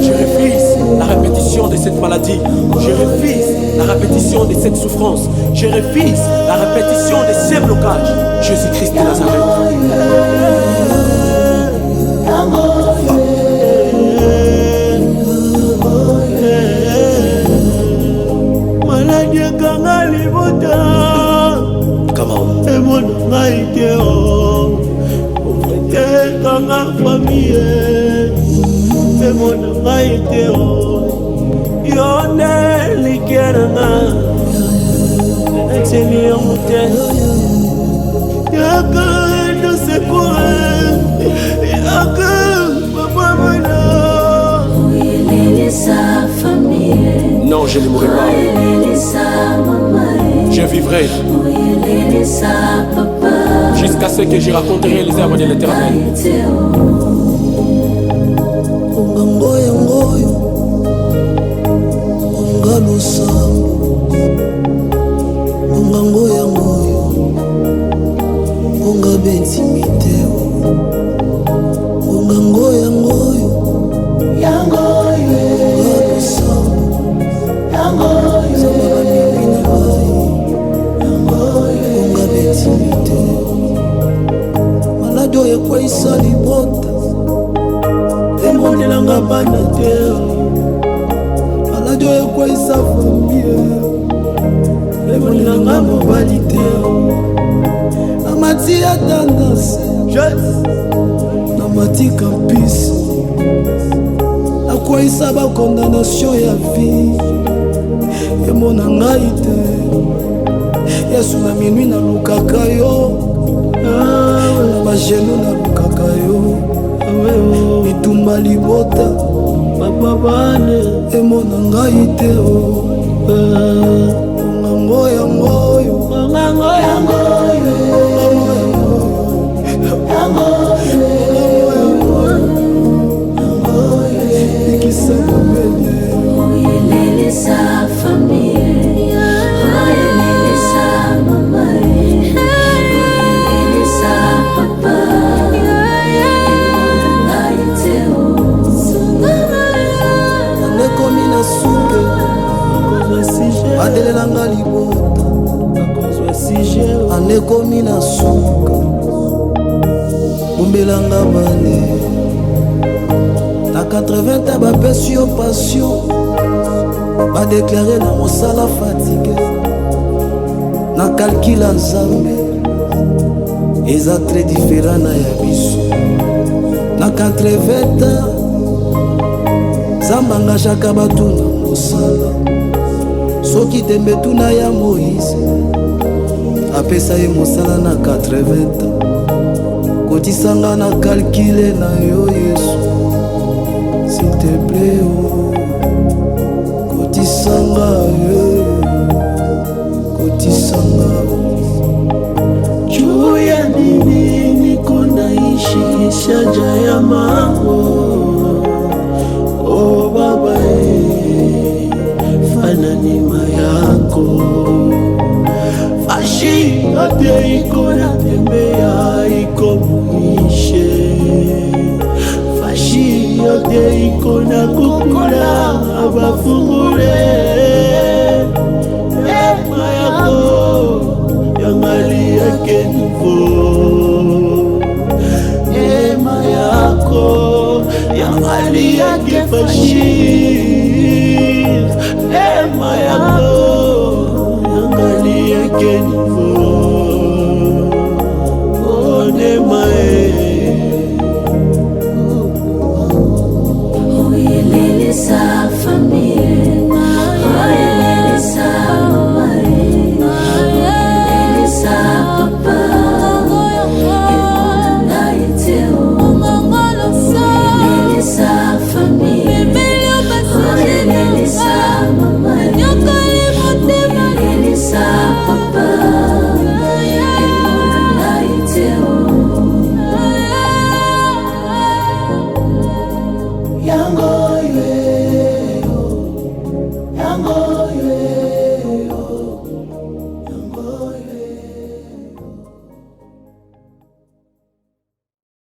Je refuse la répétition de cette maladie. Je refuse la répétition de cette souffrance. Je refuse la répétition de ces blocages. Jésus-Christ de Nazareth. Come on. Non, je ne mourrai pas. Je vivrai jusqu'à ce que je raconterai les œuvres de l'Éternel. Condamnation ya vie et mon angaïte Yesu na minui na lukaka yo na bajeno na lukaka yo mitumba libota papa bane et mon angaïte ngango ya ngoyo sa famille, sa maman, sa papa, ane komi na suke adelelanga libota ane komi na suka bombelanga bane na 80 bapesi yo passion ba déclaré na mosala fatigue na calcula nzambe eza très différent na ya biso na 80 nzambe angashaka bato na mosala soki tembe tuna ya Moïse apesa ye mosala na 80 kotisanga na calcule na yo Yesu s'il te plaît kotisanga kotisanga juu ya nini niko naishi shaja ya mambo. Oh baba fana nima yako fashi ate iko na tembea iko muishe fashi ate iko na kukula abafungule ema yako yangali yake nivo ema yako yangali yake fashi ema yako yangali yake nivo